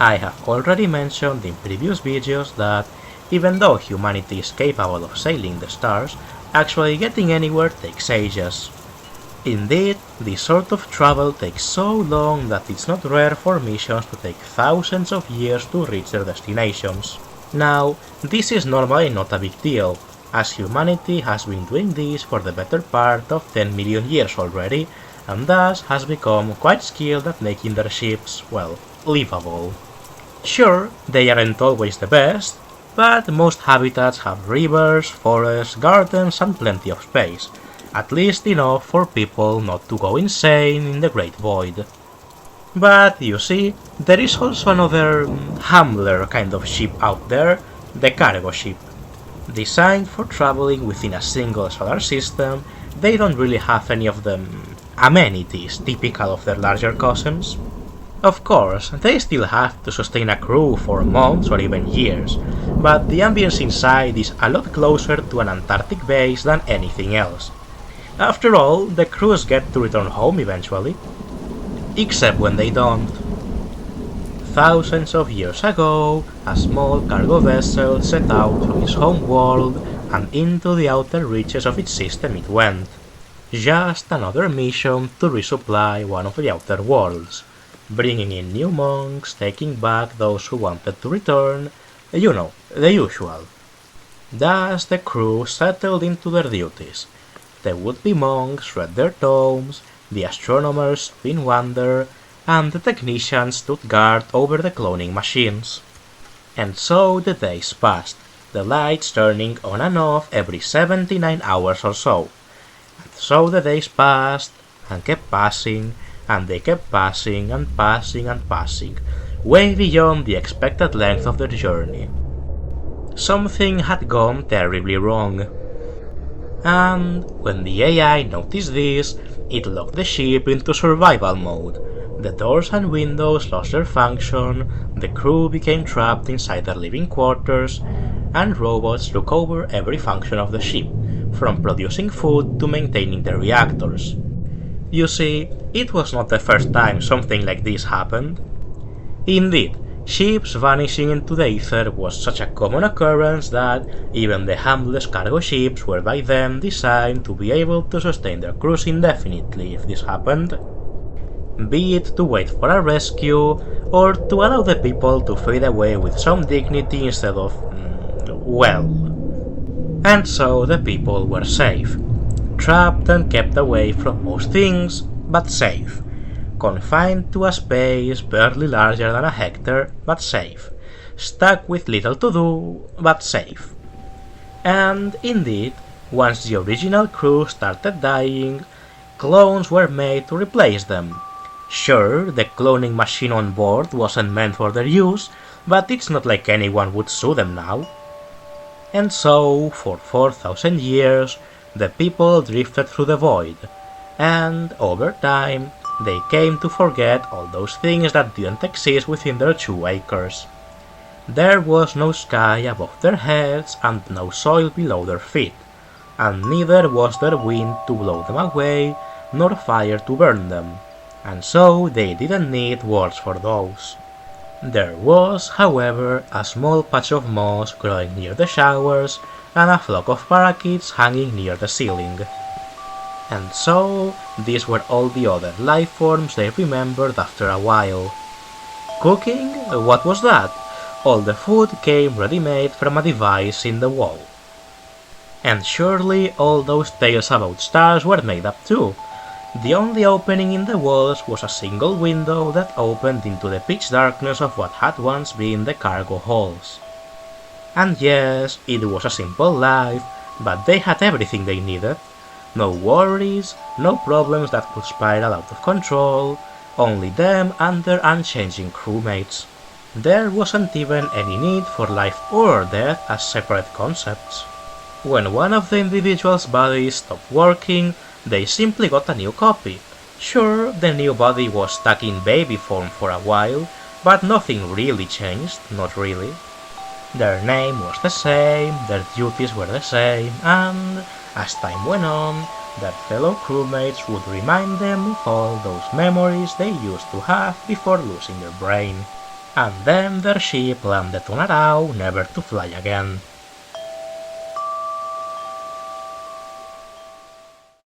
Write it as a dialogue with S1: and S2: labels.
S1: I have already mentioned in previous videos that even though humanity is capable of sailing the stars, actually getting anywhere takes ages. Indeed, this sort of travel takes so long that it's not rare for missions to take thousands of years to reach their destinations. Now, this is normally not a big deal, as humanity has been doing this for the better part of 10 million years already, and thus has become quite skilled at making their ships, well, livable. Sure, they aren't always the best, but most habitats have rivers, forests, gardens, and plenty of space, at least enough for people not to go insane in the Great Void. But you see, there is also another humbler kind of ship out there, the cargo ship. Designed for traveling within a single solar system, they don't really have any of the amenities typical of their larger cousins. Of course, they still have to sustain a crew for months or even years, but the ambience inside is a lot closer to an Antarctic base than anything else. After all, the crews get to return home eventually. Except when they don't. Thousands of years ago, a small cargo vessel set out from its home world, and into the outer reaches of its system it went. Just another mission to resupply one of the outer worlds, bringing in new monks, taking back those who wanted to return, you know, the usual. Thus the crew settled into their duties. The would-be monks read their tomes, the astronomers stood in wonder, and the technicians stood guard over the cloning machines. And so the days passed, the lights turning on and off every 79 hours or so. And so the days passed, and kept passing, and they kept passing and passing and passing, way beyond the expected length of their journey. Something had gone terribly wrong. And when the AI noticed this, it locked the ship into survival mode. The doors and windows lost their function, the crew became trapped inside their living quarters, and robots took over every function of the ship, from producing food to maintaining the reactors. You see, it was not the first time something like this happened. Indeed, ships vanishing into the ether was such a common occurrence that even the humblest cargo ships were by then designed to be able to sustain their crews indefinitely if this happened. Be it to wait for a rescue, or to allow the people to fade away with some dignity instead of, well. And so the people were safe. Trapped and kept away from most things, but safe. Confined to a space barely larger than a hectare, but safe. Stuck with little to do, but safe. And indeed, once the original crew started dying, clones were made to replace them. Sure, the cloning machine on board wasn't meant for their use, but it's not like anyone would sue them now. And so, for 4,000 years, the people drifted through the void, and over time, they came to forget all those things that didn't exist within their 2 acres. There was no sky above their heads and no soil below their feet, and neither was there wind to blow them away, nor fire to burn them, and so they didn't need words for those. There was, however, a small patch of moss growing near the showers, and a flock of parakeets hanging near the ceiling. And so, these were all the other life forms they remembered after a while. Cooking? What was that? All the food came ready-made from a device in the wall. And surely all those tales about stars were made up too. The only opening in the walls was a single window that opened into the pitch darkness of what had once been the cargo halls. And yes, it was a simple life, but they had everything they needed. No worries, no problems that could spiral out of control, only them and their unchanging crewmates. There wasn't even any need for life or death as separate concepts. When one of the individual's bodies stopped working, they simply got a new copy. Sure, the new body was stuck in baby form for a while, but nothing really changed, not really. Their name was the same, their duties were the same, and as time went on, their fellow crewmates would remind them of all those memories they used to have before losing their brain. and then their ship landed on Arau, never to fly again.